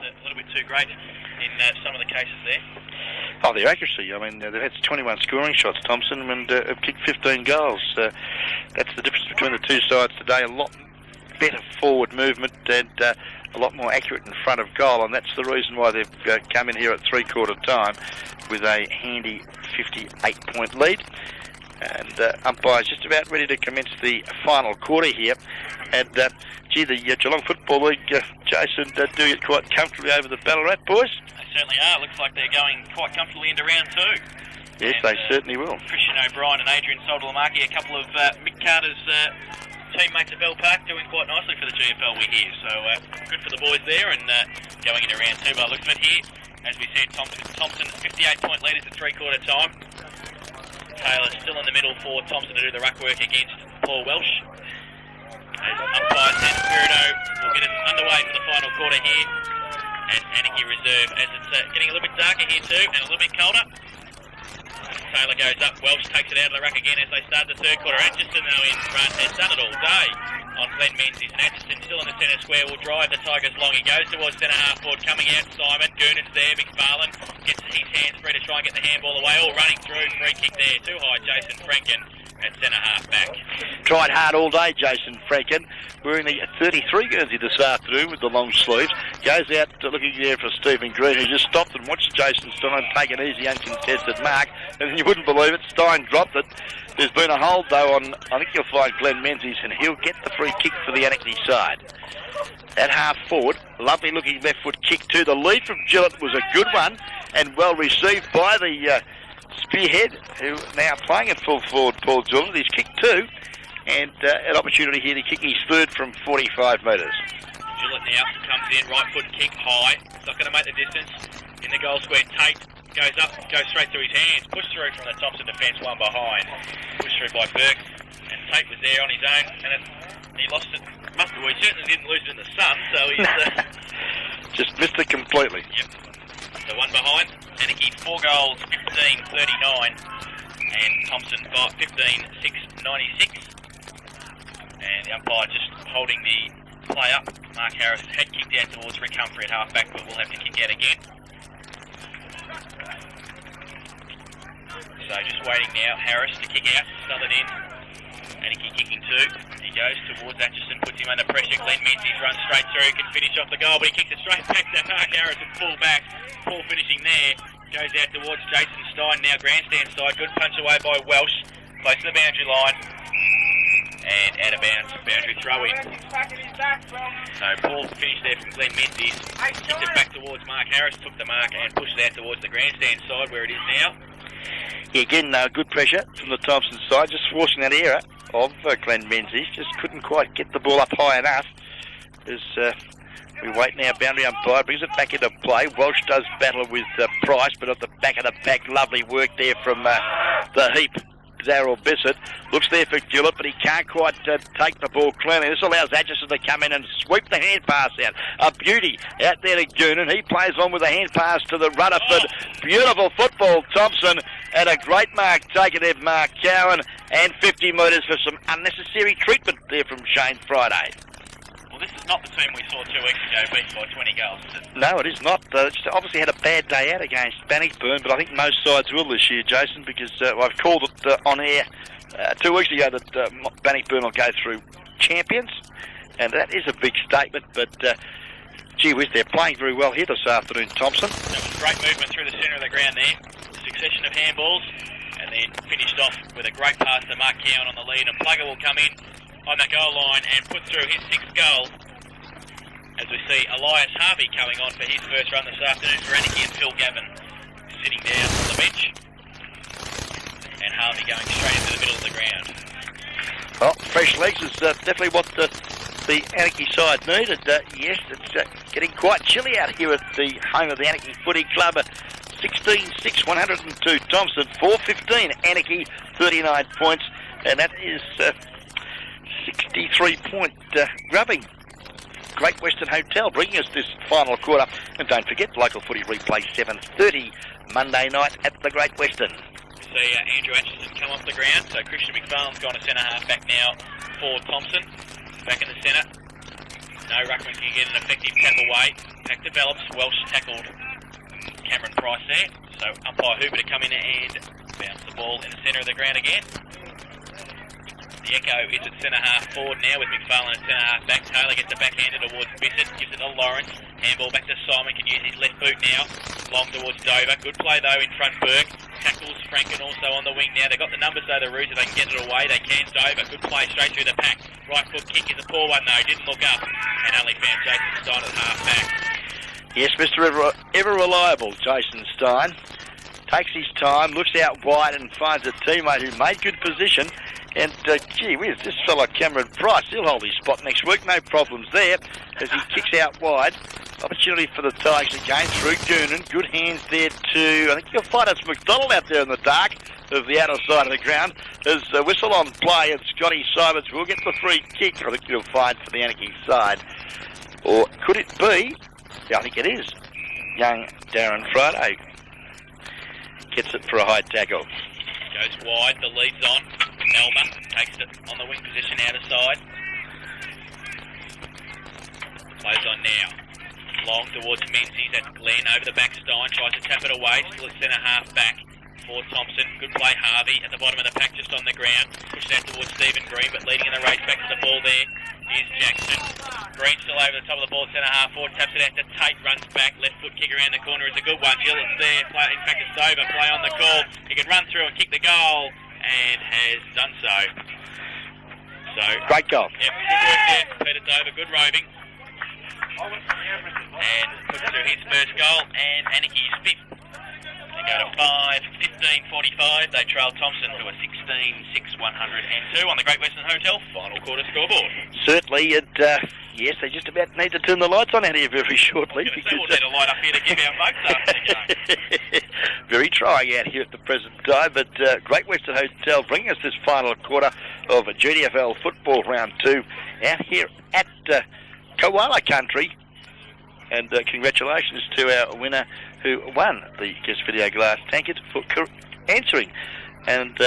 a little bit too great in some of the cases there. Oh, their accuracy. I mean, they've had 21 scoring shots, Thomson, and have kicked 15 goals. That's the difference between the two sides today. A lot better forward movement and a lot more accurate in front of goal, and that's the reason why they've come in here at three-quarter time with a handy 58-point lead. And umpire's just about ready to commence the final quarter here. And, the Geelong Football League, Jason, doing it quite comfortably over the Ballarat boys. They certainly are. Looks like they're going quite comfortably into round two. Yes, and, they certainly will. Christian O'Brien and Adrian Anakie, a couple of Mick Carter's teammates at Bell Park, doing quite nicely for the GFL, we hear. So good for the boys there, and going into round two by the looks of it here. As we said, Thomson 58-point leaders at three-quarter time. Taylor still in the middle for Thomson to do the ruck work against Paul Welsh. As umpire San Spirito will get us underway for the final quarter here at Anakie Reserve, as it's getting a little bit darker here too and a little bit colder. Taylor goes up, Welsh takes it out of the ruck again as they start the third quarter. Atchison though in front has done it all day on Glenn Menzies, and Atchison still in the centre square will drive the Tigers long. He goes towards centre half forward, coming out Simon, Goonan's there, McFarlane gets his hands free to try and get the handball away, all running through, free kick there, too high, Jason Franken at centre half back. Tried hard all day, Jason Franken, wearing the 33 jersey this afternoon with the long sleeves. Goes out looking there for Stephen Green, who just stopped and watched Jason Stein take an easy uncontested mark, and you wouldn't believe it, Stein dropped it. There's been a hold though on, I think you'll find Glenn Menzies, and he'll get the free kick for the Anakie side. At half forward, lovely looking left foot kick too. The lead from Gillett was a good one and well received by the Spearhead, who now playing at full forward, Paul Gillett. He's kicked two, and an opportunity here to kick his third from 45 metres. Gillett now comes in, right foot kick high. It's not going to make the distance in the goal square. Tate goes up, goes straight through his hands, pushed through from the Thomson defence, one behind. Pushed through by Burke, and Tate was there on his own, and he lost it. He certainly didn't lose it in the sun, so he's... just missed it completely. Yep. So one behind. Anakie 4 goals, 15-39, and Thomson 15-6-96. And the umpire just holding the play up. Mark Harris had kicked out towards Rick Humphrey at half-back, but will have to kick out again. So just waiting now, Harris to kick out, southern in. Anakie kicking two. He goes towards Atchison, puts him under pressure. Glenn Menzies runs straight through, can finish off the goal, but he kicks it straight back to Mark Harris and full back. Paul finishing there. Goes out towards Jason Stein, now grandstand side. Good punch away by Welsh. Close to the boundary line. And out of bounds, boundary throw in. So Paul finished there from Glenn Menzies. Kicked it back towards Mark Harris, took the mark and pushed it out towards the grandstand side where it is now. Yeah, again, good pressure from the Thomson side, just forcing that error of Glenn Menzies. Just couldn't quite get the ball up high enough. As we wait now, boundary umpire brings it back into play. Welsh does battle with Price, but at the back of the back, lovely work there from the heap. Darryl Bissett looks there for Gillett, but he can't quite take the ball cleanly. This allows Atchison to come in and sweep the hand pass out. A beauty out there to Goonan. He plays on with a hand pass to the Rutherford. Beautiful football, Thomson, and a great mark taken there, Mark Cowan, and 50 metres for some unnecessary treatment there from Shane Friday. Well, this is not the team we saw 2 weeks ago beat by 20 goals, is it? No, it is not. It's obviously had a bad day out against Bannockburn, but I think most sides will this year, Jason, because I've called it on air 2 weeks ago that Bannockburn will go through champions, and that is a big statement, but gee whiz, they're playing very well here this afternoon, Thomson. That was great movement through the centre of the ground there. Succession of handballs, and then finished off with a great pass to Mark Cowan on the lead, and Plugger will come in on the goal line and put through his 6th goal, as we see Elias Harvey coming on for his first run this afternoon for Anakie, and Phil Gavin sitting down on the bench, and Harvey going straight into the middle of the ground. Well, fresh legs is definitely what the Anakie side needed. Yes, it's getting quite chilly out here at the home of the Anakie Footy Club. 16-6, 102 Thomson, 4-15 Anakie, 39 points, and that is 63-point grubbing. Great Western Hotel bringing us this final quarter. And don't forget, local footy replay 7:30 Monday night at the Great Western. We see Andrew Atchison come off the ground, so Christian McFarlane's gone to centre half back now for Thomson. Back in the centre. No ruckman can get an effective tap away. Pack develops. Welsh tackled Cameron Price there. So umpire Hooper to come in and bounce the ball in the centre of the ground again. The Echo is at centre half forward now with McFarlane at centre half back. Taylor gets it backhanded towards Bissett, gives it to Lawrence. Handball back to Simon, can use his left boot now. Long towards Dover. Good play though in front, Burke. Tackles Franken also on the wing now. They've got the numbers though, the Roos. If they can get it away, they can. Dover, good play straight through the pack. Right foot kick is a poor one though. Didn't look up and only found Jason Stein at half back. Yes, Mr. Ever reliable, Jason Stein. Takes his time, looks out wide and finds a teammate who made good position. And, gee whiz, this fella Cameron Price, he'll hold his spot next week, no problems there, as he kicks out wide. Opportunity for the Tigers again through Goonan. Good hands there too. I think you'll find it's McDonald out there in the dark of the outer side of the ground. There's a whistle on play and Scotty Simons will get the free kick. I think you'll find for the Anakie side. Or could it be? Yeah, I think it is. Young Darren Friday gets it for a high tackle. Goes wide, the lead's on. Elmer takes it on the wing position out of side. Plays on now. Long towards Menzies, that's Glenn over the back. Stein tries to tap it away, still at centre half back for Thomson. Good play, Harvey at the bottom of the pack, just on the ground. Pushed out towards Stephen Green, but leading in the race back to the ball there is Jackson. Green still over the top of the ball, centre half forward, taps it out to Tate, runs back, left foot kick around the corner is a good one. Gillet's there, play, in fact it's over, play on the call. He can run through and kick the goal, and has done so. Great goal. Yep, good work there, Peter Dover, good roving. And puts through his first goal, and Anakie's fifth. They go to 5:15:45. They trail Thomson to a 16-6-102 on the Great Western Hotel final quarter scoreboard. Certainly, and yes, they just about need to turn the lights on out here very shortly. We'll need a light up here to give our votes after the game. Very trying out here at the present time, but Great Western Hotel bringing us this final quarter of a GDFL football round 2 out here at Koala Country. And congratulations to our winner who won the Guest Video Glass Tankard for answering. And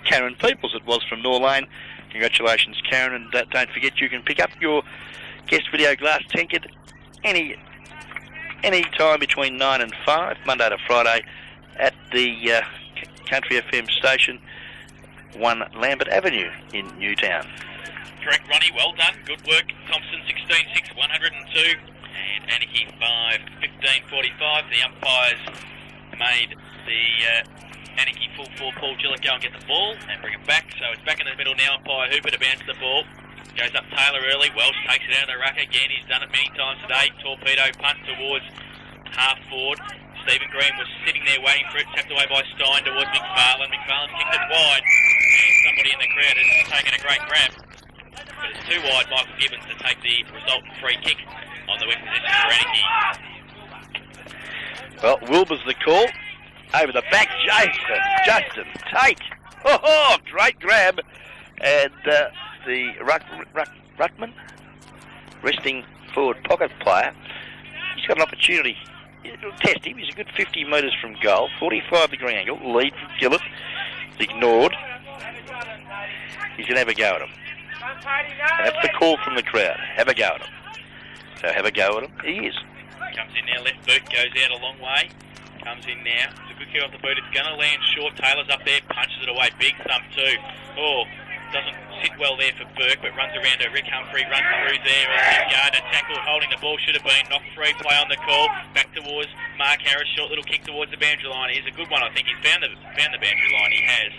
Karen Peoples, it was from Norlane. Congratulations, Karen. And don't forget you can pick up your Guest Video Glass Tankard any time between 9 and 5, Monday to Friday, at the Country FM station, 1 Lambert Avenue in Newtown. Correct, Ronnie. Well done. Good work. Thomson 16-6-102. And Anakie 5:15:45. The umpires made the Anakie full forward Paul Gillett go and get the ball and bring it back. So it's back in the middle now. Umpire Hooper to bounce the ball. Goes up Taylor early. Welsh takes it out of the ruck again. He's done it many times today. Torpedo punt towards half forward. Stephen Green was sitting there waiting for it. Tapped away by Stein towards McFarlane. McFarlane's kicked it wide. And somebody in the crowd has taken a great grab. But it's too wide. Michael Gibbons to take the resultant free kick on the wing position for Anakie. Well, Wilbur's the call. Over the back, Justin Tate. Oh, great grab. And the Ruckman, resting forward pocket player, he's got an opportunity. It'll test him. He's a good 50 metres from goal. 45 degree angle. Lead from Gillett. It's ignored. He's going to have a go at him. And that's the call from the crowd. Have a go at him. So have a go at him. He is. Comes in now, left boot, goes out a long way. Comes in now. It's a good kick off the boot. It's going to land short. Taylor's up there, punches it away. Big thump too. Oh, doesn't sit well there for Burke, but runs around to Rick Humphrey, runs through there. Gardner tackled, holding the ball, should have been knocked free. Play on the call. Back towards Mark Harris. Short little kick towards the boundary line. He's a good one. I think he's found the boundary line. He has.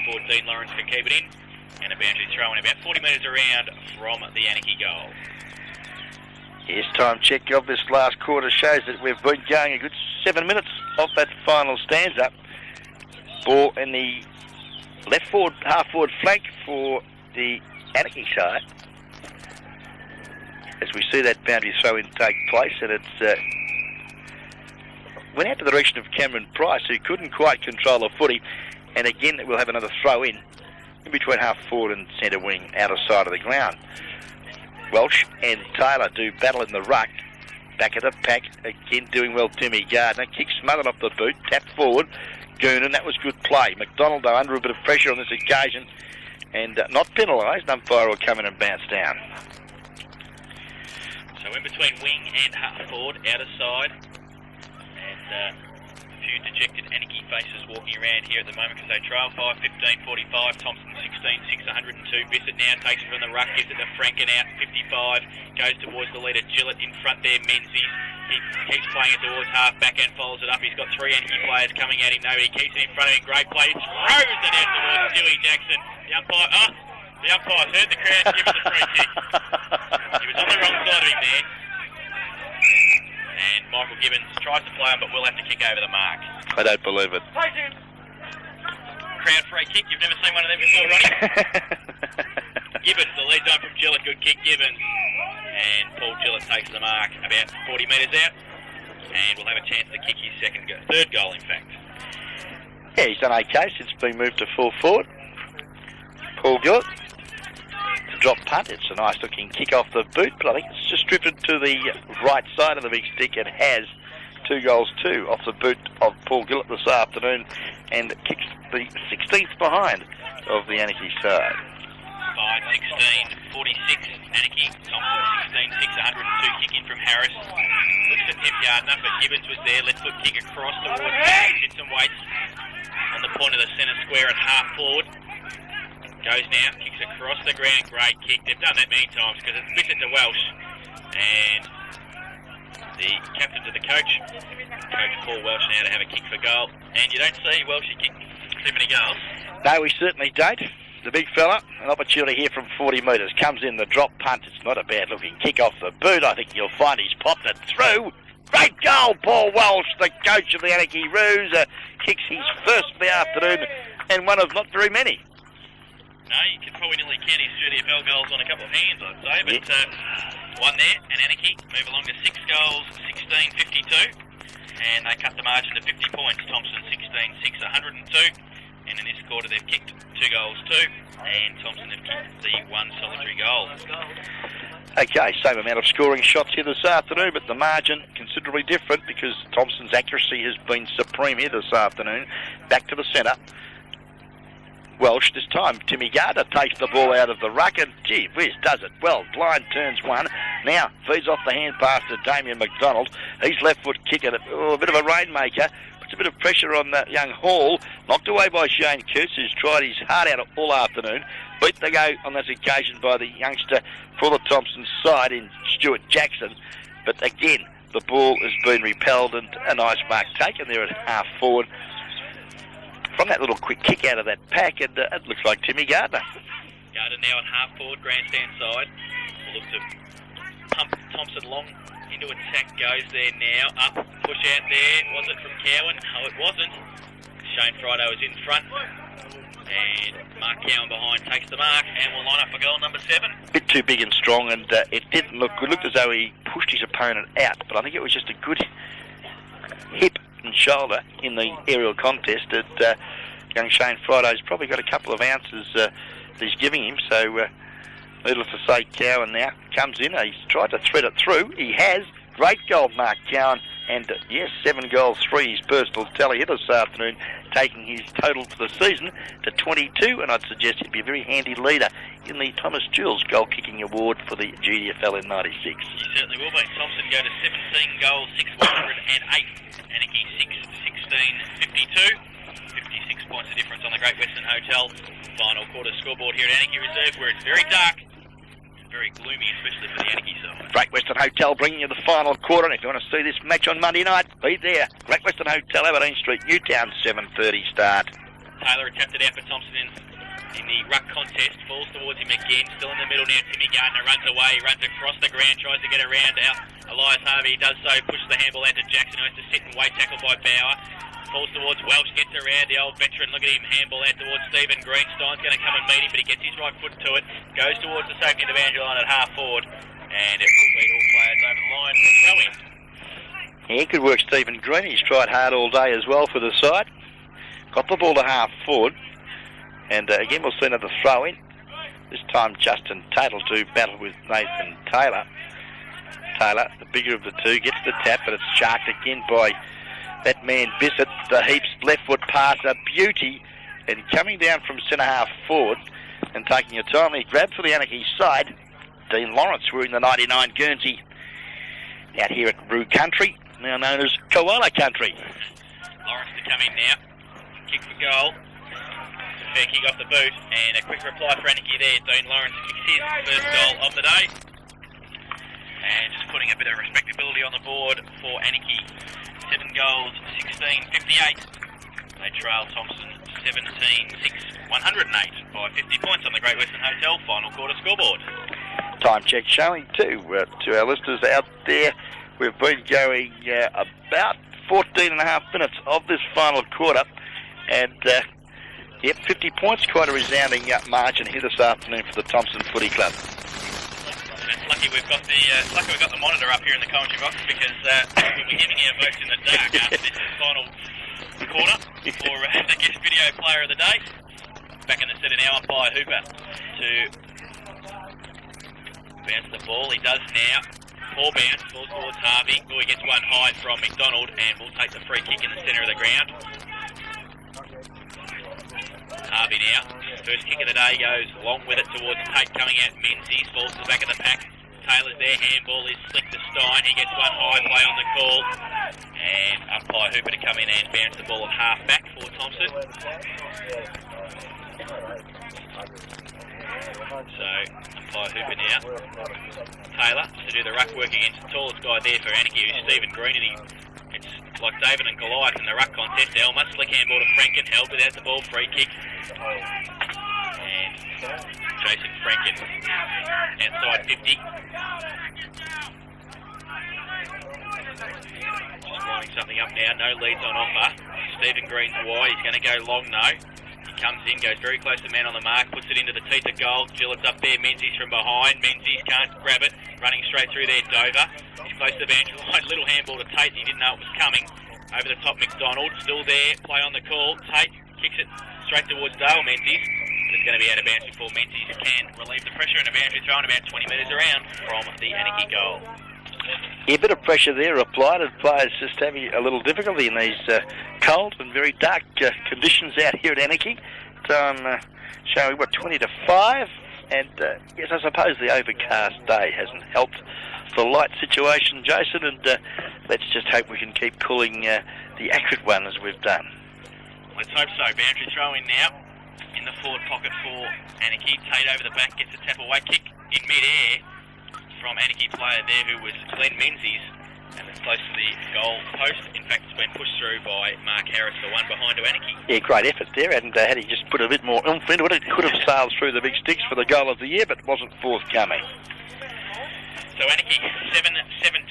Before Dean Lawrence can keep it in. And a boundary throw in about 40 metres around from the Anakie goal. Yes, time check of this last quarter shows that we've been going a good 7 minutes off that final stanza. Ball in the left forward, half forward flank for the Anakie side. As we see that boundary throw in take place, and it's went out to the direction of Cameron Price, who couldn't quite control the footy. And again, we'll have another throw in between half forward and centre wing, outer side of the ground. Welsh and Taylor do battle in the ruck. Back of the pack, again doing well Timmy Gardner. Kick smothered off the boot, tapped forward. Goonan, that was good play. McDonald, though, under a bit of pressure on this occasion and not penalised. Umpire will come in and bounce down. So in between wing and half forward, out of side. And a few dejected Anakie faces walking around here at the moment because they trail 5:15:45. Thomson 16:6, 102. Bissett now takes it from the ruck, gives it to Franken out 55. Goes towards the leader Gillett in front there. Menzies. He keeps playing it towards half back and follows it up. He's got three Anakie players coming at him though. He keeps it in front of him. Great play. Throws it out towards Stewie Jackson. The umpire's heard the crowd give us a free kick. He was on the wrong side of him there. And Michael Gibbons tries to play him, but will have to kick over the mark. I don't believe it. Crowd free kick. You've never seen one of them before, Ronnie? Gibbons, the lead zone from Gillett. Good kick, Gibbons. And Paul Gillett takes the mark about 40 metres out. And will have a chance to kick his third goal, in fact. Yeah, he's done okay since being moved to full forward. Paul Gillett. To drop punt, it's a nice looking kick off the boot, but I think it's just drifted to the right side of the big stick and has 2 goals too off the boot of Paul Gillett this afternoon, and kicks the 16th behind of the Anakie side. 5:16:46 Anakie. Thomson 16:6, 102. Kick in from Harris. Looks at Tim Gardner, but Gibbons was there. Left foot kick across towards Did some weights on the point of the centre square at half forward. Goes now, kicks across the ground, great kick. They've done that many times because it's Bissett to Welsh. And the captain to the coach, Coach Paul Welsh now to have a kick for goal. And you don't see Welshie kick too many goals. No, we certainly don't. The big fella, an opportunity here from 40 metres. Comes in the drop punt. It's not a bad looking kick off the boot. I think you'll find he's popped it through. Great goal, Paul Welsh, the coach of the Anakie Roos. Kicks his first of the afternoon and one of not very many. No, you can probably nearly count his GDFL goals on a couple of hands, I'd say, but one there, and Anakie move along to 6 goals, 16:52, and they cut the margin to 50 points. Thomson 16:6, 102, and in this quarter they've kicked 2 goals too, and Thomson have kicked the 1 solitary goal. Okay, same amount of scoring shots here this afternoon, but the margin considerably different because Thomson's accuracy has been supreme here this afternoon. Back to the centre. Welsh this time. Timmy Gardner takes the ball out of the ruck and, gee whiz, does it well. Blind turns one. Now feeds off the hand pass to Damien McDonald. He's left foot kick at a bit of a rainmaker. Puts a bit of pressure on young Hall. Knocked away by Shane Kurtz, who's tried his heart out all afternoon. Beat the go on this occasion by the youngster for the Thomson side in Stuart Jackson. But again, the ball has been repelled and a nice mark taken there at half forward. From that little quick kick out of that pack, and it looks like Timmy Gardner. Gardner now at half forward, grandstand side. We'll look to pump Thomson long into attack. Goes there now, up, push out there. Was it from Cowan? No, it wasn't. Shane Friday was in front. And Mark Cowan behind takes the mark and will line up for goal number 7. Bit too big and strong, and it didn't look good. It looked as though he pushed his opponent out, but I think it was just a good hip and shoulder in the aerial contest that young Shane Friday's probably got a couple of ounces he's giving him, so needless to say, Cowan now comes in. He's tried to thread it through. He has. Great goal, Mark Cowan, and yes, 7 goals, 3 his personal tally here this afternoon, taking his total for the season to 22, and I'd suggest he'd be a very handy leader in the Thomas Jules goal kicking award for the GDFL in 96. He certainly will be. Thomson go to 17 goals, 608. Anakie 16:52. 56 points of difference on the Great Western Hotel. Final quarter scoreboard here at Anakie Reserve, where it's very dark and very gloomy, especially for the Anakie side. Great Western Hotel bringing you the final quarter, and if you want to see this match on Monday night, be there. Great Western Hotel, Aberdeen Street, Newtown, 7:30 start. Taylor had tapped it out for Thomson in the ruck contest, falls towards him again, still in the middle now. Timmy Gardner runs away, runs across the ground, tries to get around out. Elias Harvey does so, pushes the handball out to Jackson, who has to sit and wait, tackled by Bauer. Falls towards Welsh, gets around the old veteran. Look at him, handball out towards Stephen Greenstein's going to come and meet him, but he gets his right foot to it. Goes towards the safety of the boundary line at half forward, and it will beat all players over the line for throw-in. Yeah, he could work Stephen Green. He's tried hard all day as well for the side. Got the ball to half forward. And again, we'll see another throw-in. This time, Justin Taylor to battle with Nathan Taylor. Taylor, the bigger of the two, gets the tap, but it's sharked again by that man Bissett. The Heaps left foot pass, a beauty. And coming down from centre half forward and taking a timely grab for the Anakie side, Dean Lawrence wearing the 99 Guernsey out here at Roo Country, now known as Koala Country. Lawrence to come in now. Kick for goal. Fair kick off the boot, and a quick reply for Anakie there. Dean Lawrence kicks his first goal of the day. And just putting a bit of respectability on the board for Anakie. 7 goals, 16-58. They trail Thomson 17-6, 108 by 50 points on the Great Western Hotel final quarter scoreboard. Time check showing to our listeners out there. We've been going about 14 and a half minutes of this final quarter, and 50 points, quite a resounding margin here this afternoon for the Thomson Footy Club. It's lucky we've got the monitor up here in the commentary box, because we'll be giving you votes in the dark after this final quarter for the guest video player of the day. Back in the set now, umpire Hooper to bounce the ball. He does now. Poor bounce, falls towards Harvey. He gets one high from McDonald, and will take the free kick in the centre of the ground. Harvey now. First kick of the day goes along with it towards Tate, coming out Menzies. Falls to the back of the pack. Taylor's there. Handball is slick to Stein. He gets one high play on the call. And umpire Hooper to come in and bounce the ball at half back for Thomson. So, umpire Hooper now. Taylor to do the ruck work against the tallest guy there for Anakie, who's Stephen Green, and it's like David and Goliath in the ruck contest. Elmer, slick handball to Franken, held without the ball, free kick. And Jason Franken outside 50. Just lining something up now, no leads on offer. Stephen Green's wide, he's going to go long no. He comes in, goes very close to the man on the mark, puts it into the teeth of goal. Gillet's up there, Menzies from behind. Menzies can't grab it, running straight through there, Dover. He's close to the boundary line, little handball to Tate, he didn't know it was coming. Over the top, McDonald, still there, play on the call. Tate kicks it straight towards Dale Menzies. It's going to be out of bounds before Menzies can relieve the pressure in a boundary throw, about 20 metres around from the Anakie goal. Yeah, a bit of pressure there applied, and players just having a little difficulty in these cold and very dark conditions out here at Anakie. Time showing, 20 to 5, and yes, I suppose the overcast day hasn't helped the light situation, Jason, and let's just hope we can keep cooling the accurate one as we've done. Let's hope so. Boundary throw in now in the forward pocket for Anakie. Tate over the back, gets a tap away kick in mid-air from Anakie player there, who was Glenn Menzies, and it's close to the goal post. In fact, it's been pushed through by Mark Harris, the one behind to Anakie. Yeah, great effort there, and had he just put a bit more oomph into it, it could have sailed through the big sticks for the goal of the year, but wasn't forthcoming. So Anakie 17-59,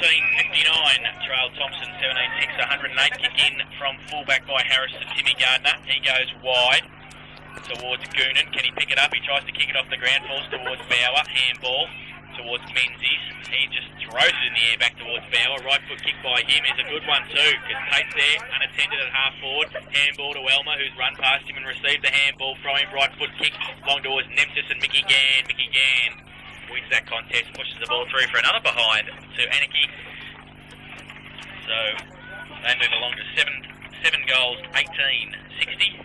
trailed Thomson 17-6, 108. Kick in from fullback by Harris to Timmy Gardner. He goes wide towards Goonan. Can he pick it up? He tries to kick it off the ground, falls towards Bauer. Handball towards Menzies. He just throws it in the air back towards Bauer. Right foot kick by him is a good one too, because Tate's there, unattended at half forward. Handball to Elmer, who's run past him and received the handball from him. Right foot kick long towards Nemesis and Mickey Gann. Mickey Gann wins that contest, pushes the ball through for another behind to Anakie. So they move along to 7 goals, 18-60,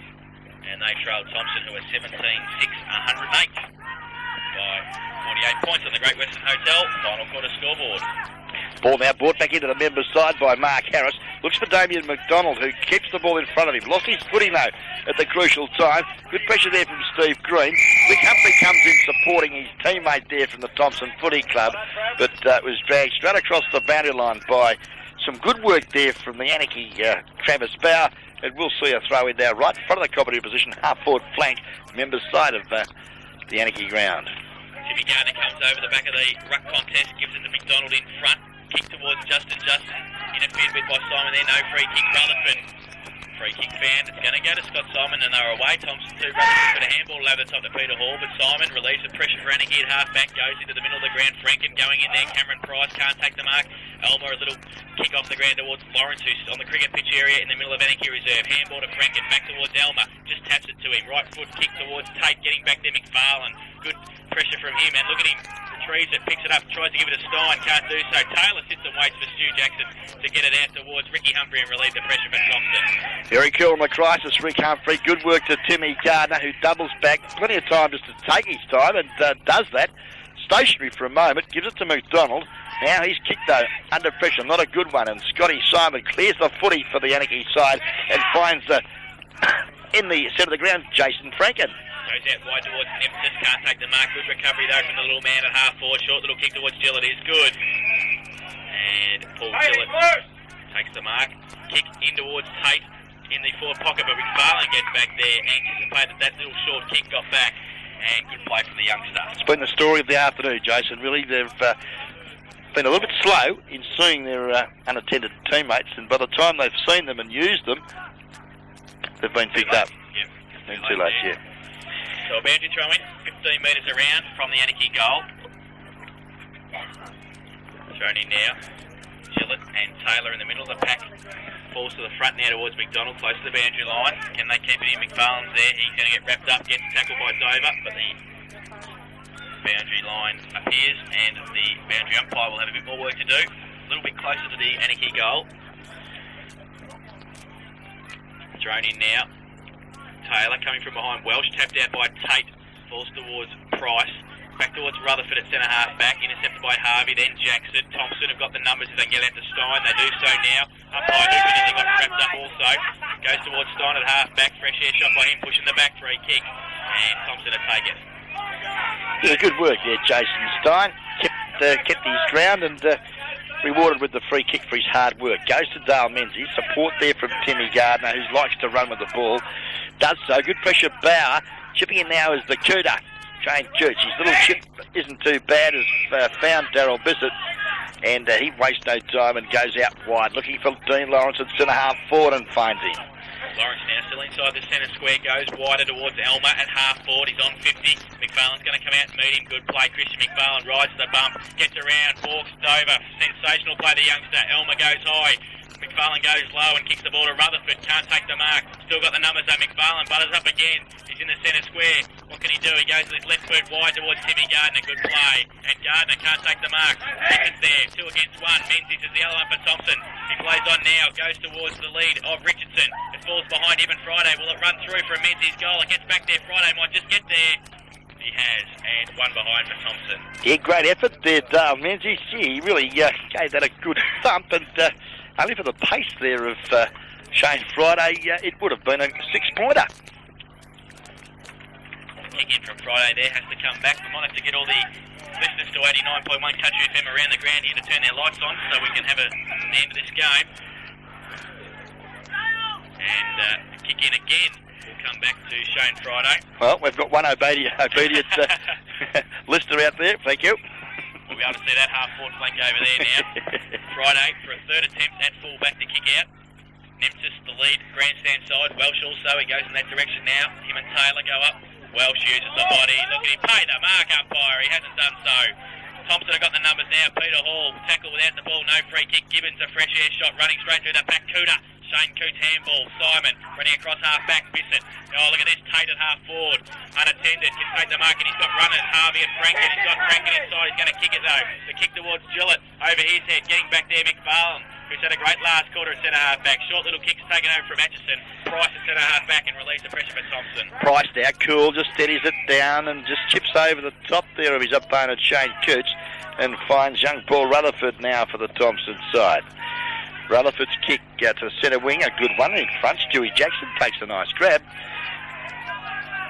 and they trail Thomson, who are 17-6, 108 by 48 points on the Great Western Hotel final quarter scoreboard. Ball now brought back into the members' side by Mark Harris. Looks for Damien McDonald, who keeps the ball in front of him. Lost his footing, though, at the crucial time. Good pressure there from Steve Green. Rick Humphrey comes in supporting his teammate there from the Thomson Footy Club, but was dragged straight across the boundary line by some good work there from the Anakie Travis Bauer. And we'll see a throw in there right in front of the comedy position, half-forward flank, members' side of the Anakie ground. Timmy Gardner comes over the back of the ruck contest, gives it to McDonald in front. Kick towards Justin. Interfered with by Simon there. No free kick. Rutherford. Free kick found. It's going to go to Scott Simon, and they're away. Thompson too. Rutherford put a handball over the top to Peter Hall, but Simon relieves the pressure for Anakie at half back. Goes into the middle of the ground. Franken going in there. Cameron Price can't take the mark. Elmer, a little kick off the ground towards Lawrence, who's on the cricket pitch area in the middle of Anakie reserve. Handball to Franken. Back towards Elmer. Just taps it to him. Right foot kick towards Tate. Getting back there, McFarlane. Good pressure from him, and look at him. Retrieves it, picks it up, tries to give it to Stein, can't do so. Taylor sits and waits for Stu Jackson to get it out towards Ricky Humphrey and relieve the pressure for Thomson. Very cool in the crisis, Rick Humphrey. Good work to Timmy Gardner, who doubles back. Plenty of time just to take his time, and does that. stationary for a moment, gives it to McDonald. Now he's kicked though, under pressure, not a good one, and Scotty Simon clears the footy for the Anakie side and finds in the centre of the ground, Jason Franken. Goes out wide towards Nemesis, can't take the mark. Good recovery though from the little man at half forward. Short little kick towards Gillett is good. And Paul Gillett takes the mark. Kick in towards Tate in the forward pocket, but McFarlane gets back there. Anticipated that little short kick, got back. And good play from the youngster. It's been the story of the afternoon, Jason. Really, they've been a little bit slow in seeing their unattended teammates, and by the time they've seen them and used them, they've been picked up. Yep. Been too late, yeah. So a boundary throw in, 15 metres around from the Anakie goal. Thrown in now. Gillett and Taylor in the middle. The pack falls to the front now towards McDonald, close to the boundary line. Can they keep it in? McFarlane's there. He's going to get wrapped up, gets tackled by Dover, but the boundary line appears and the boundary umpire will have a bit more work to do. A little bit closer to the Anakie goal. Thrown in now. Taylor coming from behind Welsh, tapped out by Tate, falls towards Price, back towards Rutherford at centre half back, intercepted by Harvey, then Jackson. Thompson have got the numbers if they can get out to Stein, they do so now. Up high, Newman, and they got wrapped up also. Goes towards Stein at half back, fresh air shot by him, pushing the back free kick, and Thompson to take it. Yeah, good work there, Jason Stein. Kept his ground and rewarded with the free kick for his hard work. Goes to Dale Menzies. Support there from Timmy Gardner, who likes to run with the ball. Does so. Good pressure, Bauer. Chipping in now is the Cooter, Shane Church. His little chip isn't too bad. Has found Darryl Bissett, and he wastes no time and goes out wide, looking for Dean Lawrence at centre half forward and finds him. Lawrence now still inside the centre square, goes wider towards Elmer at half forward. He's on 50. McFarlane's going to come out and meet him. Good play. Christian McFarlane rides the bump, gets around, walks Dover. Sensational play, the youngster. Elmer goes high. McFarlane goes low and kicks the ball to Rutherford. Can't take the mark. Still got the numbers though. McFarlane butters up again. He's in the centre square. What can he do? He goes with his left foot wide towards Timmy Gardner. Good play. And Gardner can't take the mark. Richards there. 2 against 1. Menzies is the other one for Thomson. He plays on now. Goes towards the lead of Richardson. It falls behind Evan Friday. Will it run through for a Menzies goal? It gets back there. Friday might just get there. He has, and 1 behind for Thomson. Yeah, great effort there, Dale Menzies. He really gave that a good thump, and only for the pace there of Shane Friday, it would have been a 6-pointer. Kick in from Friday there, has to come back. We might have to get all the listeners to 89.1 Country FM around the ground here to turn their lights on so we can have the end of this game. And kick in again. We'll come back to Shane Friday. Well, we've got one obedient listener out there. Thank you. We'll be able to see that half-forward flank over there now. Friday for a third attempt at full-back to kick out. Nemesis the lead, grandstand side. Welsh also, he goes in that direction now. Him and Taylor go up. Welsh uses the body. Look at him, pay the mark umpire. He hasn't done so. Thompson have got the numbers now. Peter Hall, tackle without the ball, no free kick. Gibbons a fresh air shot, running straight through the pack. Cooter. Shane Coote handball. Simon running across half back. Bissett. Oh, look at this. Tate at half forward. Unattended. Can take the mark and he's got runners. Harvey and Franken. He's got Franken inside. He's going to kick it though. The kick towards Gillett. Over his head. Getting back there, McFarlane, who's had a great last quarter at centre half back. Short little kicks taken over from Atchison. Price at centre half back and relieves the pressure for Thomson. Price now cool. Just steadies it down and just chips over the top there of his opponent, Shane Coote, and finds young Paul Rutherford now for the Thomson side. Rutherford's kick to centre wing, a good one in front. Stewie Jackson takes a nice grab.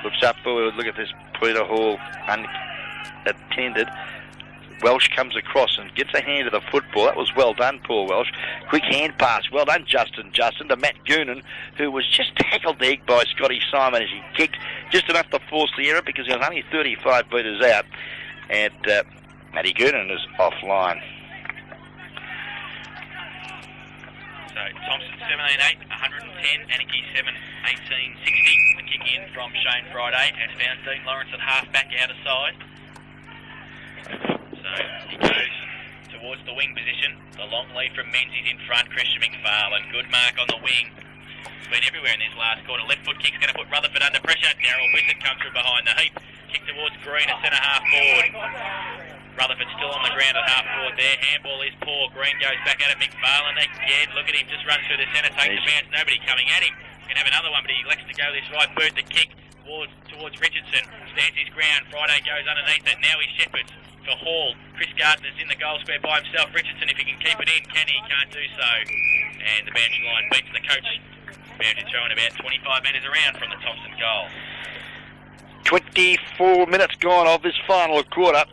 Looks up forward, look at this. Peter Hall unattended. Welsh comes across and gets a hand to the football. That was well done, Paul Welsh. Quick hand pass. Well done, Justin to Matt Goonan, who was just tackled there by Scotty Simon as he kicked just enough to force the error because he was only 35 metres out. And Matty Goonan is offline. So Thomson 17-8, 110, Anakie 7, 18-60. The kick in from Shane Friday has found Dean Lawrence at half back out of side. So he goes towards the wing position. The long lead from Menzies in front. Christian McFarlane, good mark on the wing. It's been everywhere in this last quarter. Left foot kick's going to put Rutherford under pressure. Darryl Bissett comes from behind the heap. Kick towards Green at centre half forward. Rutherford still on the ground at half forward there. Handball is poor. Green goes back at it. McFarlane again. Look at him. Just runs through the centre. Takes the bounce. Nobody coming at him. He can have another one, but he elects to go this right boot. The kick towards Richardson. Stands his ground. Friday goes underneath it. Now he shepherds. for Hall. Chris Gardner's in the goal square by himself. Richardson, if he can keep it in, can he? Can't do so. And the boundary line beats the coach. Boundary throwing about 25 metres around from the Thomson goal. 24 minutes gone of this final quarter.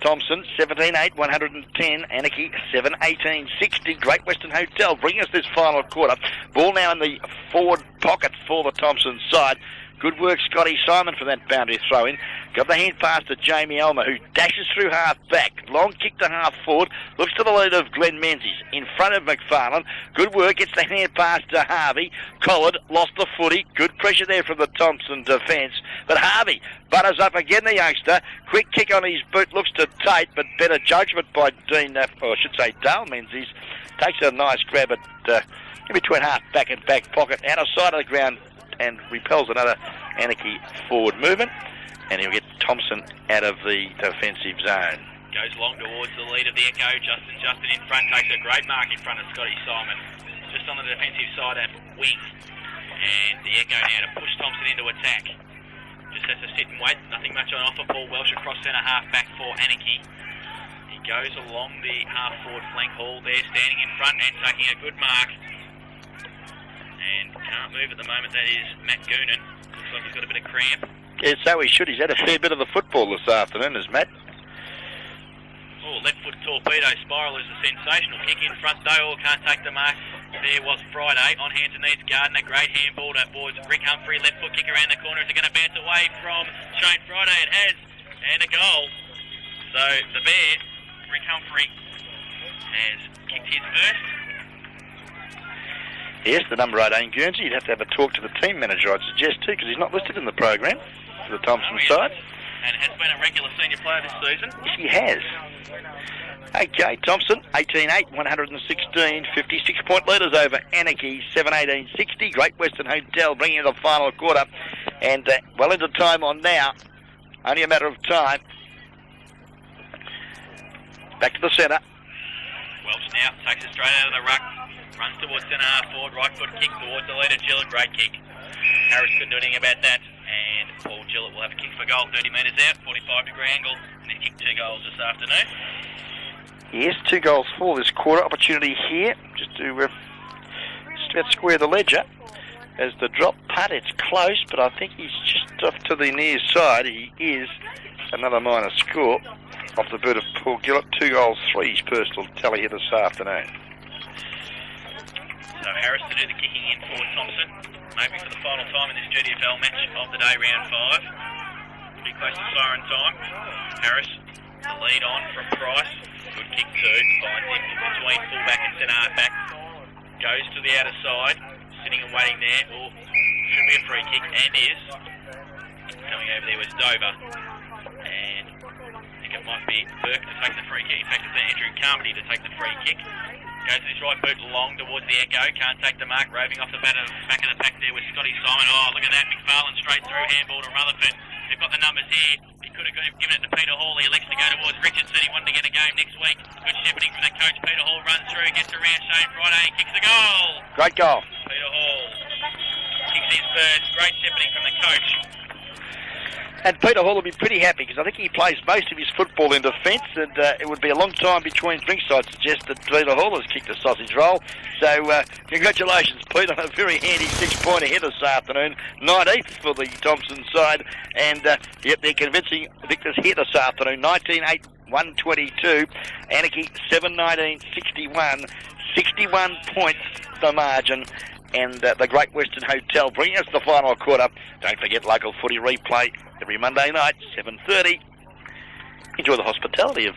Thomson 17-8, 110. Anakie 7-18, 60. Great Western Hotel bring us this final quarter. Ball now in the forward pocket for the Thomson side. Good work, Scotty Simon, for that boundary throw-in. Got the hand pass to Jamie Elmer, who dashes through half-back. Long kick to half-forward. Looks to the lead of Glenn Menzies. In front of McFarlane. Good work. Gets the hand pass to Harvey. Collard lost the footy. Good pressure there from the Thomson defence. But Harvey butters up again, the youngster. Quick kick on his boot. Looks to Tate, but better judgment by Dean, or I should say Dale Menzies. Takes a nice grab at in between half-back and back pocket. Out of sight of the ground. And repels another Anakie forward movement, and he'll get Thomson out of the defensive zone. Goes long towards the lead of the Echo. Justin in front, takes a great mark in front of Scotty Simon. Just on the defensive side at wing. And the Echo now to push Thomson into attack. Just has to sit and wait, nothing much on offer. Paul Welsh across centre half back for Anakie. He goes along the half forward flank. Hall there standing in front and taking a good mark. And can't move at the moment, that is Matt Goonan. Looks like he's got a bit of cramp. Yeah, so he should. He's had a fair bit of the football this afternoon, has Matt. Oh, left foot torpedo spiral is a sensational kick in front though. Can't take the mark. There was Friday. On hands and knees, Gardner. Great handball towards Rick Humphrey. Left foot kick around the corner. Is it going to bounce away from Shane Friday? It has. And a goal. So the Bears, Rick Humphrey, has kicked his first. Yes, the number 18 Guernsey. You'd have to have a talk to the team manager, I'd suggest, too, because he's not listed in the program for the Thomson side. And has been a regular senior player this season. Yes, he has. Okay, Thomson, 18-8, 116, 56-point leaders over Anakie, 7-18, 60. Great Western Hotel bringing in the final quarter. And well into time on now. Only a matter of time. Back to the centre. Welch now takes it straight out of the ruck. Runs towards centre half forward, right foot kick towards the leader, Gillett, great kick. Harris couldn't do anything about that, and Paul Gillett will have a kick for goal, 30 metres out, 45-degree angle, and he's kicked 2 goals this afternoon. Yes, 2 goals for this quarter. Opportunity here, just to about square the ledger. As the drop putt, it's close, but I think he's just off to the near side. He is another minor score off the boot of Paul Gillett. 2 goals, 3 his personal tally here this afternoon. So Harris to do the kicking in for Thomson, maybe for the final time in this GDFL match of the day, round 5. Pretty close to siren time. Harris, the lead on from Price. Good kick too, finds him between fullback and centre half back. Goes to the outer side, sitting and waiting there. Oh, should be a free kick, and is. Coming over there was Dover. And I think it might be Burke to take the free kick. In fact, it's Andrew Carmody to take the free kick. Goes to his right boot long towards the Echo. Can't take the mark. Roving off the back of the pack there with Scotty Simon. Oh, look at that. McFarlane straight through. Handball to Rutherford. They've got the numbers here. He could have given it to Peter Hall. He elects to go towards Richardson. He wanted to get a game next week. Good shepherding from the coach. Peter Hall runs through. Gets around Shane Friday. And kicks the goal. Great goal. Peter Hall kicks his first. Great shepherding from the coach. And Peter Hall will be pretty happy because I think he plays most of his football in defence, and it would be a long time between drinks, I'd suggest, that Peter Hall has kicked a sausage roll. So congratulations, Pete, on a very handy 6-pointer here this afternoon. 19th for the Thomson side, and yep, they're convincing victors here this afternoon. 19-8, 122. Anakie 7-19, 61. 61 points the margin. And the Great Western Hotel bringing us the final quarter. Don't forget local footy replay every Monday night, 7:30. Enjoy the hospitality of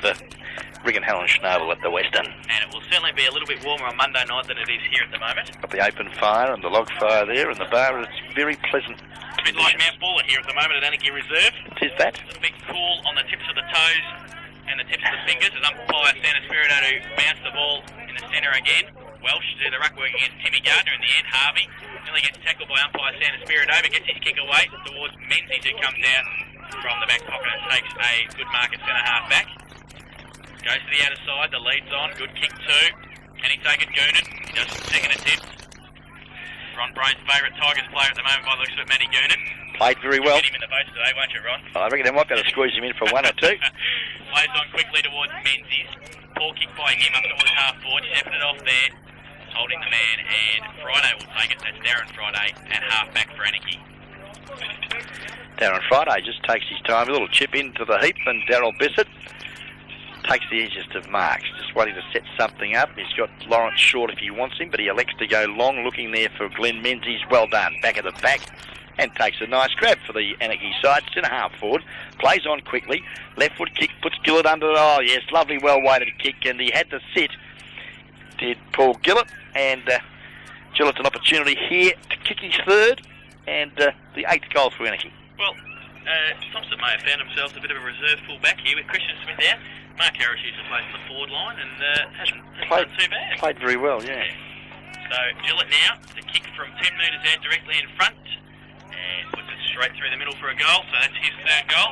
Rick and Helen Schnabel at the Western. And it will certainly be a little bit warmer on Monday night than it is here at the moment. Got the open fire and the log fire there and the bar. It's very pleasant. A bit like Mount Buller here at the moment at Anakie Reserve. It is that. It's a bit cool on the tips of the toes and the tips of the fingers as umpire Santa Spirito who bounced the ball in the centre again. Welsh to do the ruck work against Timmy Gardner in the end. Harvey nearly gets tackled by umpire Santa Spirito, but gets his kick away towards Menzies, who comes out from the back pocket and takes a good mark at centre half back. Goes to the outer side, the lead's on, good kick too. Can he take it, Goonan? He does some second attempt. Ron Brain's favourite Tigers player at the moment by the looks of it, Matty Goonan. Played very well. Get him in the boats today, won't you, Ron? I reckon they might be able to squeeze him in for one or two. Plays on quickly towards Menzies. Poor kick by him up towards half forward. He's effing it off there. Holding the man, and Friday will take it. That's Darren Friday at half back for Anakie. Darren Friday just takes his time. A little chip into the heap, and Darryl Bissett takes the easiest of marks, just waiting to set something up. He's got Lawrence short if he wants him, but he elects to go long, looking there for Glenn Menzies. Well done, back of the back, and takes a nice grab for the Anakie side. It's in a half forward, plays on quickly, left foot kick, puts Gillett under. Oh yes, lovely, well weighted kick, and he had to sit, did Paul Gillett, and Gillett's an opportunity here to kick his third, and the 8th goal for Anakie. Well, Thomson may have found themselves a bit of a reserve full back here with Christian Smith out. Mark Harris used to play from the forward line and hasn't done too bad. Played very well, yeah. So Gillett now, the kick from 10 metres out directly in front and puts it straight through the middle for a goal. So that's his third goal.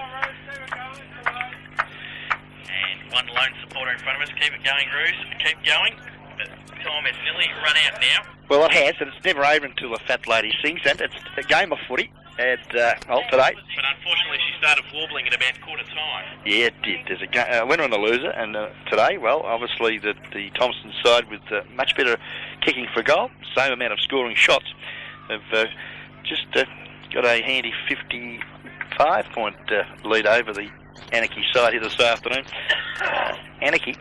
And one lone supporter in front of us. Keep it going, Roos. Keep going. But time has nearly run out now. Well, it has, and it's never over until the fat lady sings, and it's a game of footy. And, today. But unfortunately, she started wobbling at about quarter time. Yeah, it did. There's a winner and a loser, and today, well, obviously the Thomson side with much better kicking for goal, same amount of scoring shots, have just got a handy 55-point lead over the Anakie side here this afternoon. Anakie,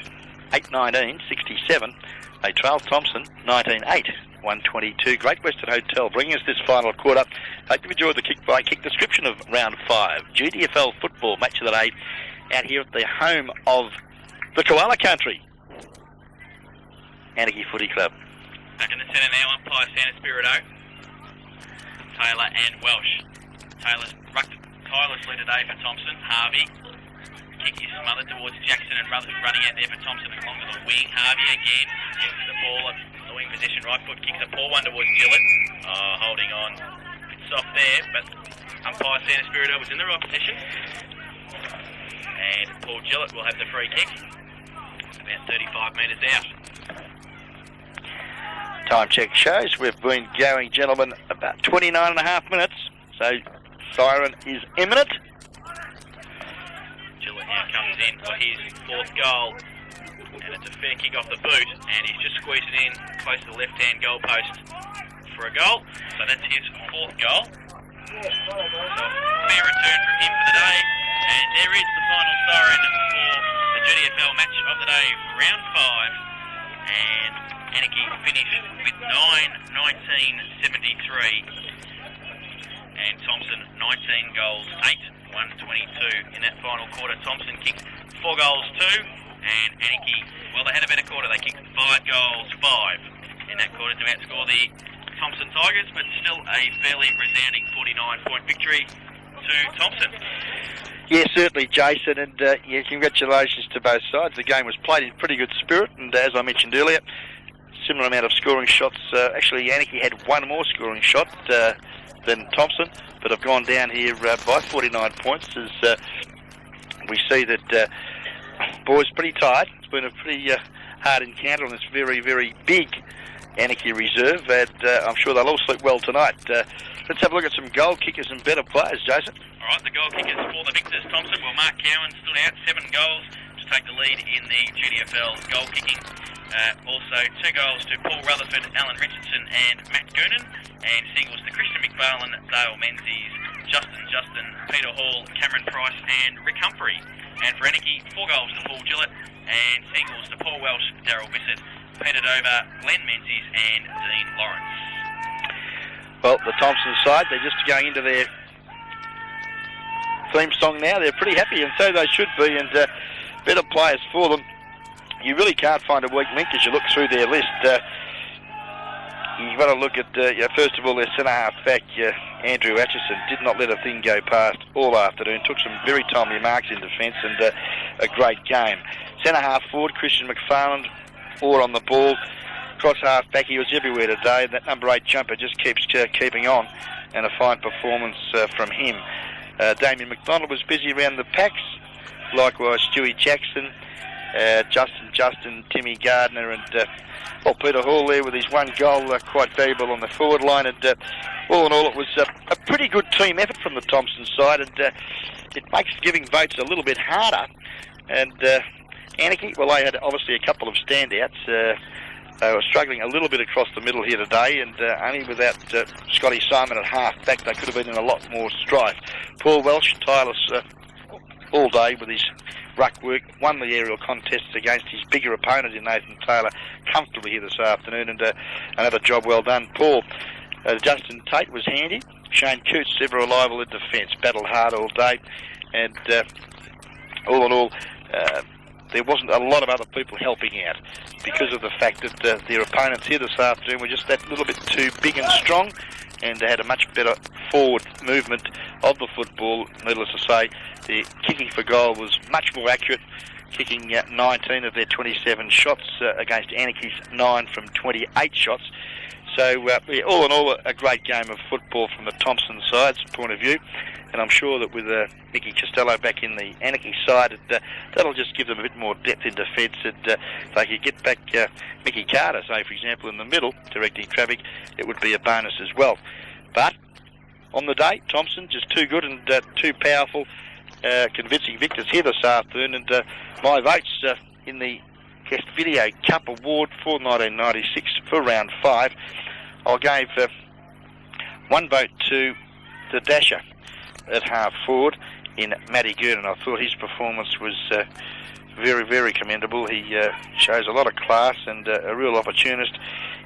8-19-67. They trail Thomson, 19-8. 122. Great Western Hotel bringing us this final quarter. Hope you've enjoyed the kick-by-kick description of round 5. GDFL football match of the day out here at the home of the Koala Country. Anakie Footy Club. Back in the centre now, umpire Santa Spirito, Taylor and Welsh. Taylor's rucked tirelessly today for Thomson. Harvey. Kick is smothered towards Jackson and Rutherford running out there for Thomson along the wing. Harvey again gets the ball at the wing position. Right foot kicks a poor one towards Gillett. Oh, holding on. A bit soft there, but umpire Santa Spirito was in the right position. And Paul Gillett will have the free kick. About 35 metres out. Time check shows we've been going, gentlemen, about 29.5 minutes. So siren is imminent. Gillett now comes in for his 4th goal, and it's a fair kick off the boot, and he's just squeezed it in close to the left-hand goal post for a goal. So that's his 4th goal. So fair return from him for the day, and there is the final siren for the GDFL match of the day, round 5, and Anakie finished with 9-19-73. And Thomson, 19 goals, 8-122 in that final quarter. Thomson kicked 4 goals, 2, and Anakie, well, they had a better quarter. They kicked 5 goals, 5 in that quarter to outscore the Thomson Tigers, but still a fairly resounding 49-point victory to Thomson. Yeah, certainly, Jason, and yeah, congratulations to both sides. The game was played in pretty good spirit, and as I mentioned earlier, similar amount of scoring shots. Actually, Anakie had one more scoring shot than Thomson, but have gone down here by 49 points as we see that boys pretty tired. It's been a pretty hard encounter on this very, very big Anakie reserve, and I'm sure they'll all sleep well tonight. Let's have a look at some goal kickers and better players, Jason. All right, the goal kickers for the victors, Thomson. Well, Mark Cowan stood out, 7 goals to take the lead in the GDFL goal kicking. Also 2 goals to Paul Rutherford, Alan Richardson and Matt Goonan, and singles to Christian McFarlane, Dale Menzies, Justin, Peter Hall, Cameron Price and Rick Humphrey. And for Anakie, 4 goals to Paul Gillett, and singles to Paul Welsh, Darryl Bissett, Peter Dover, Glenn Menzies and Dean Lawrence. Well, the Thomson side, they're just going into their theme song now. They're pretty happy, and so they should be, and better players for them. You really can't find a weak link as you look through their list. You've got to look at, first of all, their centre-half back, Andrew Atchison, did not let a thing go past all afternoon. Took some very timely marks in defence and a great game. Centre-half forward, Christian McFarlane, 4 on the ball. Cross-half back, he was everywhere today. And that number 8 jumper just keeps keeping on, and a fine performance from him. Damien McDonald was busy around the packs. Likewise, Stewie Jackson. Justin, Timmy Gardner, and Peter Hall there with his one goal, quite valuable on the forward line. And all in all, it was a pretty good team effort from the Thomson side, and it makes giving votes a little bit harder. And Anakie, well, they had obviously a couple of standouts. They were struggling a little bit across the middle here today, and only without Scotty Simon at half-back, they could have been in a lot more strife. Paul Welsh, tireless all day with his ruck work, won the aerial contests against his bigger opponent in Nathan Taylor comfortably here this afternoon, and another job well done. Paul. Justin Tate was handy. Shane Coots, ever reliable in defence, battled hard all day, and all in all, there wasn't a lot of other people helping out because of the fact that their opponents here this afternoon were just that little bit too big and strong, and they had a much better forward movement of the football. Needless to say, the kicking for goal was much more accurate, kicking 19 of their 27 shots against Anakie's 9 from 28 shots. So, all in all, a great game of football from the Thomson side's point of view. And I'm sure that with Mickey Costello back in the Anakie side, that'll just give them a bit more depth in defence. And if they could get back Mickey Carter, say, for example, in the middle, directing traffic, it would be a bonus as well. But on the day, Thomson just too good and too powerful, convincing victors here this afternoon. And my votes in the Guest Video Cup Award for 1996 for round 5, I gave one vote to the Dasher at half forward in Matty Gurden. I thought his performance was very, very commendable. He shows a lot of class and a real opportunist.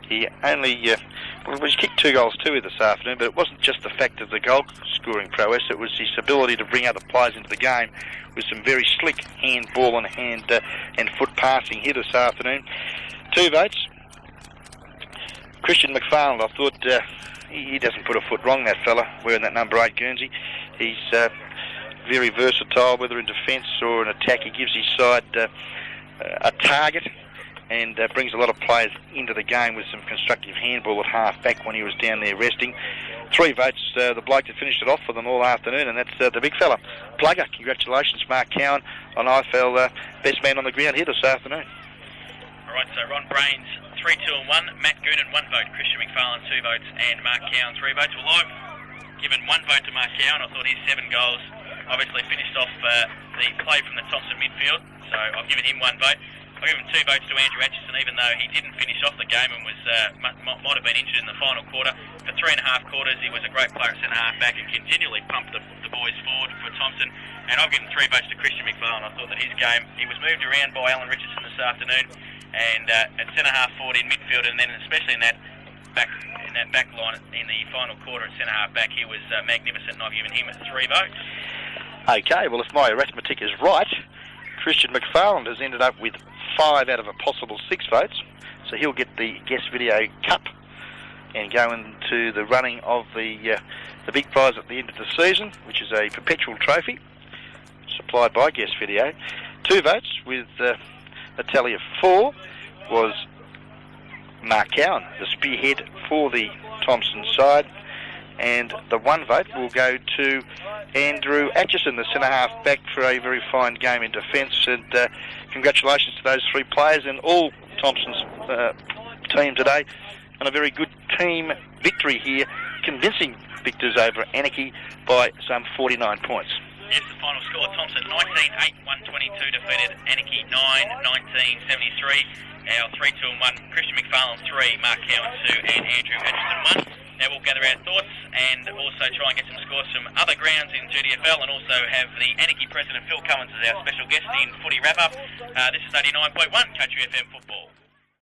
He only he's kicked 2 goals too this afternoon, but it wasn't just the fact of the goal scoring prowess, it was his ability to bring other players into the game with some very slick handball and and foot passing here this afternoon. 2 votes. Christian McFarland, I thought he doesn't put a foot wrong, that fella, wearing that number 8 Guernsey. He's very versatile, whether in defence or in attack. He gives his side a target and brings a lot of players into the game with some constructive handball at half-back when he was down there resting. 3 votes, the bloke that finished it off for them all afternoon, and that's the big fella. Plugger, congratulations, Mark Cowan, on IFL best man on the ground here this afternoon. All right, so Ron Brains, 3, 2 and 1. Matt Goonan, 1 vote. Christian McFarland, 2 votes. And Mark Cowan, 3 votes. Well, I've given 1 vote to Mark Cowan. I thought his 7 goals obviously finished off the play from the Thomson midfield. So I've given him 1 vote. I've given 2 votes to Andrew Atchison, even though he didn't finish off the game and was might have been injured in the final quarter. For 3.5 quarters, he was a great player at centre-half back and continually pumped the boys forward for Thomson. And I've given 3 votes to Christian McFarland. I thought that his game, he was moved around by Alan Richardson this afternoon, and at centre-half forward in midfield, and then especially in that back line in the final quarter at centre-half back, he was magnificent, and I've given him 3 votes. Okay, well, if my arithmetic is right, Christian McFarland has ended up with 5 out of a possible 6 votes, so he'll get the Guest Video Cup and go into the running of the big prize at the end of the season, which is a perpetual trophy supplied by Guest Video. 2 votes with a tally of 4 was Mark Cowan, the spearhead for the Thomson side, and the 1 vote will go to Andrew Atchison, the centre-half back, for a very fine game in defence. And congratulations to those 3 players and all Thomson's team today on a very good team victory here, convincing victors over Anakie by some 49 points. Yes, the final score, Thomson 19-8-122 defeated Anakie 9-19-73. Our 3, 2 and 1, Christian McFarland 3, Mark Cowan 2 and Andrew Atchison 1. Now we'll gather our thoughts and also try and get some scores from other grounds in GDFL, and also have the Anakie president Phil Cummins as our special guest in Footy Wrap-Up. This is 89.1 Country FM Football.